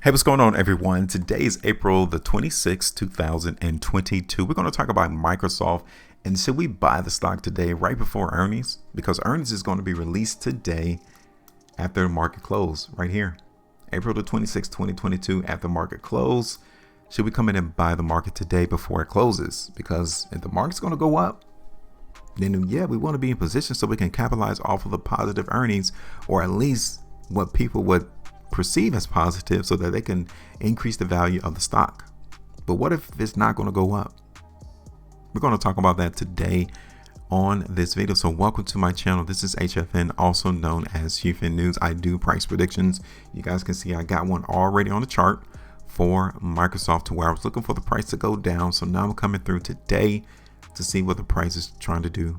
Hey, what's going on, everyone? Today is April the 26th, 2022. We're going to talk about Microsoft and should we buy the stock today right before earnings? Because earnings is going to be released today after the market close right here. April the 26th, 2022, after market close. Should we come in and buy the market today before it closes? Because if the market's going to go up, then yeah, we want to be in position so we can capitalize off of the positive earnings, or at least what people would perceive as positive, so that they can increase the value of the stock. But what if it's not going to go up? We're going to talk about that today on this video. So welcome to my channel. This is HueFin, also known as HueFin News. I do price predictions. You guys can see I got one already on the chart for Microsoft, to where I was looking for the price to go down. So now I'm coming through today to see what the price is trying to do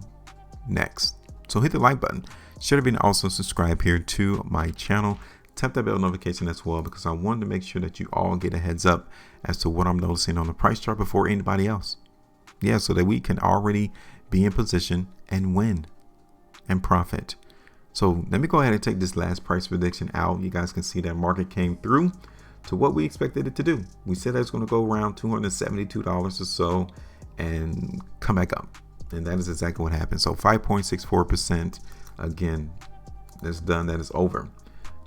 next. So hit the like button. Should have been also subscribe here to my channel. Tap that bell notification as well, because I wanted to make sure that you all get a heads up as to what I'm noticing on the price chart before anybody else. Yeah, so that we can already be in position and win and profit. So let me go ahead and take this last price prediction out. You guys can see that market came through to what we expected it to do. We said that it's going to go around $272 or so and come back up. And that is exactly what happened. So 5.64%. Again, that's done. That is over.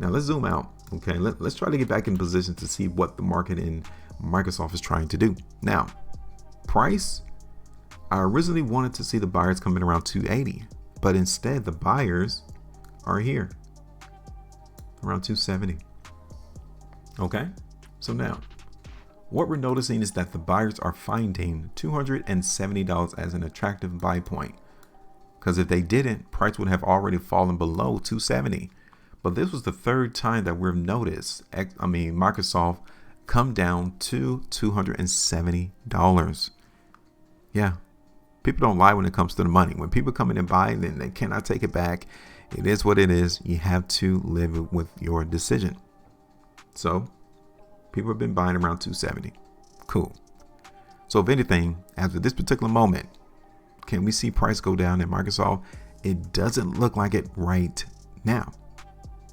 Now let's zoom out. Okay, let's try to get back in position to see what the market in Microsoft is trying to do. Now, price, I originally wanted to see the buyers come in around 280, but instead the buyers are here around 270. Okay, so now what we're noticing is that the buyers are finding $270 as an attractive buy point, because if they didn't, price would have already fallen below 270. But this was the third time that we've noticed, Microsoft come down to $270. Yeah, people don't lie when it comes to the money. When people come in and buy, then they cannot take it back. It is what it is. You have to live with your decision. So people have been buying around 270. Cool. So if anything, after this particular moment, can we see price go down in Microsoft? It doesn't look like it right now.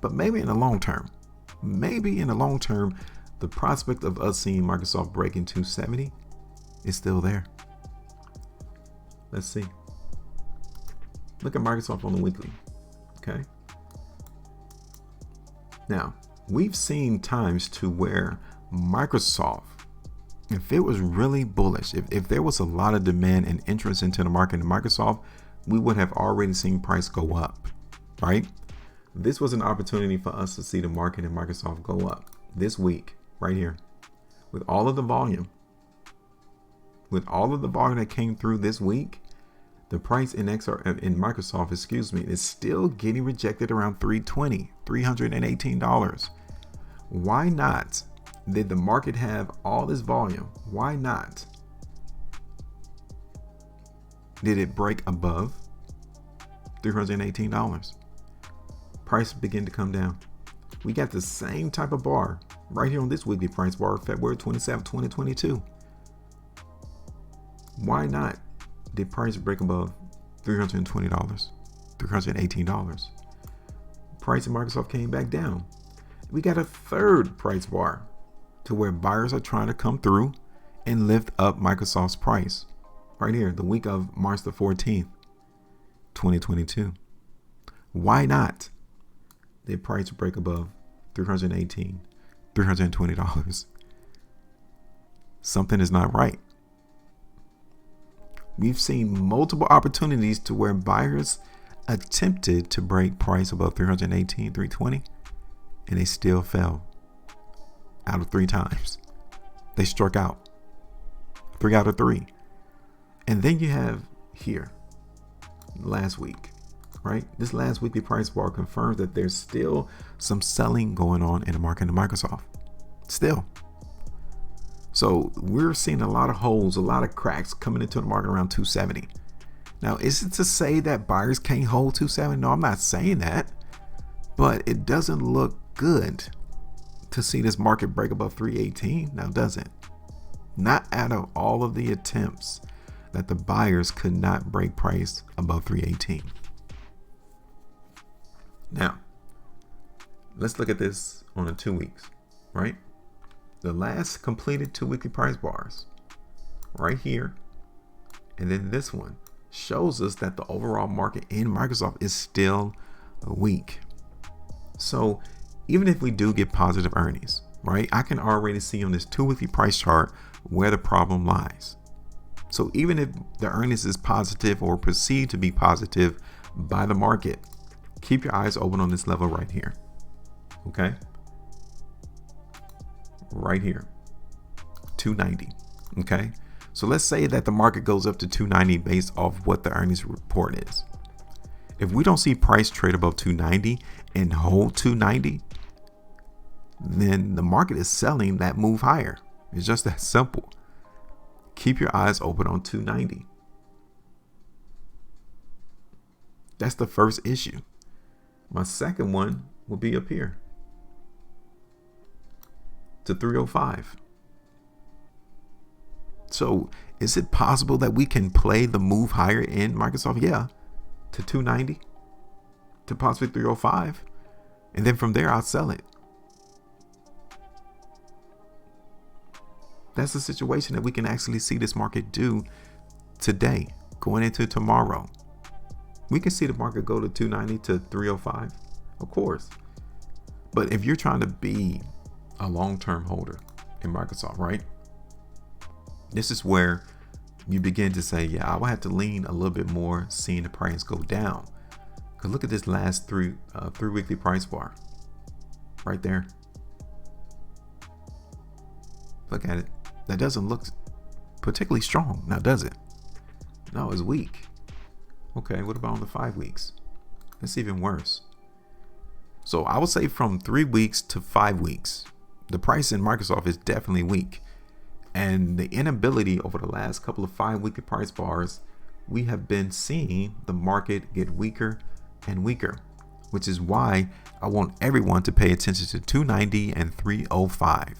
But maybe in the long term, the prospect of us seeing Microsoft breaking 270 is still there. Let's see. Look at Microsoft on the weekly. Okay. Now, we've seen times to where Microsoft, if it was really bullish, if there was a lot of demand and interest into the market in Microsoft, we would have already seen price go up, right? This was an opportunity for us to see the market in Microsoft go up this week, right here, with all of the volume. With all of the volume that came through this week, the price in Microsoft, is still getting rejected around $318. Why not? Did the market have all this volume? Why not did it break above $318? Price begin to come down. We got the same type of bar right here on this weekly price bar, February 27, 2022. Why not did price break above $320, $318? Price of Microsoft came back down. We got a third price bar to where buyers are trying to come through and lift up Microsoft's price right here, the week of March the 14th, 2022. Why not did price break above $318, $320? Something is not right. We've seen multiple opportunities to where buyers attempted to break price above $318, $320, and they still fell. Out of 3 times, they struck out. 3 out of 3. And then you have here last week, right? This last weekly price bar confirms that there's still some selling going on in the market in Microsoft. Still. So we're seeing a lot of holes, a lot of cracks coming into the market around 270. Now, is it to say that buyers can't hold 270? No, I'm not saying that. But it doesn't look good to see this market break above 318 now, does it? Not out of all of the attempts that the buyers could not break price above 318. Now, let's look at this on a 2 weeks, right? The last completed 2 weekly price bars right here, and then this one shows us that the overall market in Microsoft is still weak. So even if we do get positive earnings, right, I can already see on this 2 weekly price chart where the problem lies. So even if the earnings is positive or perceived to be positive by the market, keep your eyes open on this level right here. Okay, right here, 290. Okay, so let's say that the market goes up to 290 based off what the earnings report is. If we don't see price trade above 290 and hold 290, then the market is selling that move higher. It's just that simple. Keep your eyes open on 290. That's the first issue. My second one will be up here to 305. So is it possible that we can play the move higher in Microsoft? Yeah, to 290, to possibly 305. And then from there, I'll sell it. That's the situation that we can actually see this market do today, going into tomorrow. We can see the market go to 290 to 305, of course. But if you're trying to be a long-term holder in Microsoft, right? This is where you begin to say, yeah, I will have to lean a little bit more seeing the price go down. Because look at this last three weekly price bar right there. Look at it. That doesn't look particularly strong now, does it? No, it's weak. Okay, what about on the 5 weeks? That's even worse. So I would say from 3 weeks to 5 weeks, the price in Microsoft is definitely weak. And the inability over the last couple of 5 weekly price bars, we have been seeing the market get weaker and weaker, which is why I want everyone to pay attention to 290 and 305.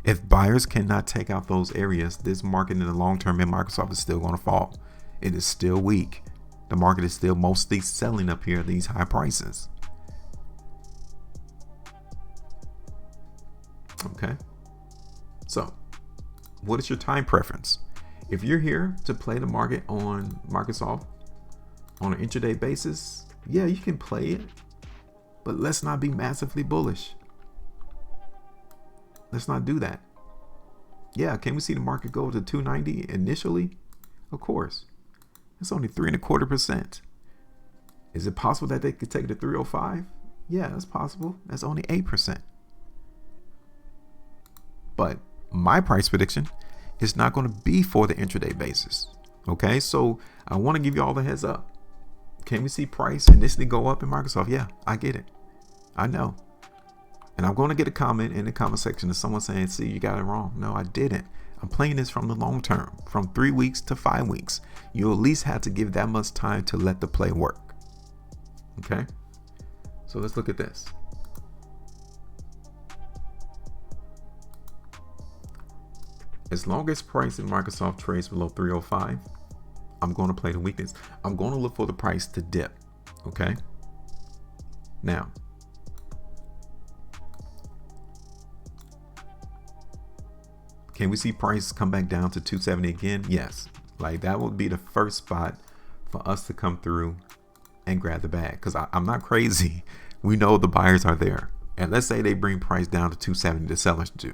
If buyers cannot take out those areas, this market in the long term in Microsoft is still going to fall. It is still weak. The market is still mostly selling up here at these high prices. Okay. So what is your time preference? If you're here to play the market on Microsoft on an intraday basis, yeah, you can play it, but let's not be massively bullish. Let's not do that. Yeah, can we see the market go to 290 initially? Of course. It's only 3.25%. Is it possible that they could take it to 305? Yeah, that's possible. That's only 8%. But my price prediction is not going to be for the intraday basis. Okay, so I want to give you all the heads up. Can we see price initially go up in Microsoft? Yeah, I get it. I know. And I'm going to get a comment in the comment section of someone saying, see, you got it wrong. No, I didn't. I'm playing this from the long term, from 3 weeks to 5 weeks. You at least have to give that much time to let the play work. Okay, so let's look at this. As long as price in Microsoft trades below 305, I'm going to play the weakness. I'm going to look for the price to dip. Okay, now can we see price come back down to 270 again? Yes. Like that would be the first spot for us to come through and grab the bag. Because I'm not crazy. We know the buyers are there. And let's say they bring price down to 270, the sellers do.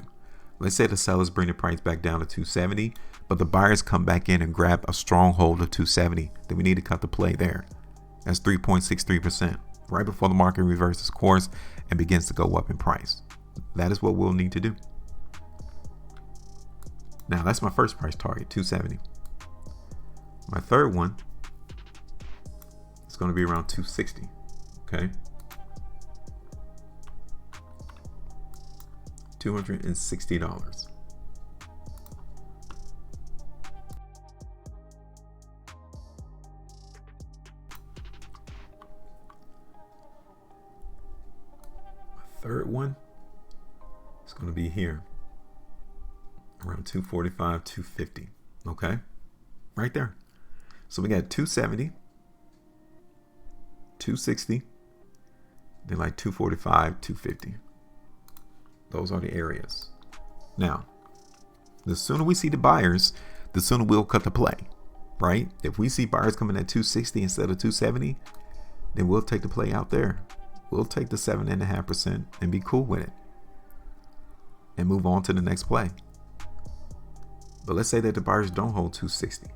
Let's say the sellers bring the price back down to 270, but the buyers come back in and grab a stronghold of 270. Then we need to cut the play there. That's 3.63%. Right before the market reverses course and begins to go up in price. That is what we'll need to do. Now that's my first price target, 270. My third one is going to be around 260. Okay, $260. My third one is going to be here. Around 245, 250. Okay, right there. So we got 270, 260, then like 245, 250. Those are the areas. Now, the sooner we see the buyers, the sooner we'll cut the play, right? If we see buyers coming at 260 instead of 270, then we'll take the play out there. We'll take the 7.5% and be cool with it and move on to the next play. But let's say that the buyers don't hold 260.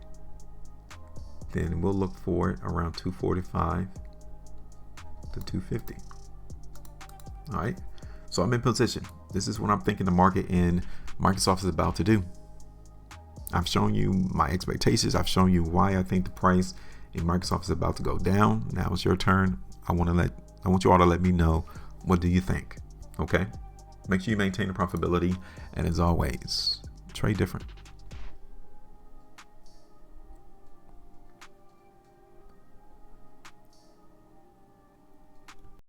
Then we'll look for it around 245 to 250. All right. So I'm in position. This is what I'm thinking the market in Microsoft is about to do. I've shown you my expectations. I've shown you why I think the price in Microsoft is about to go down. Now it's your turn. I want you all to let me know, what do you think? Okay. Make sure you maintain the profitability. And as always, trade different.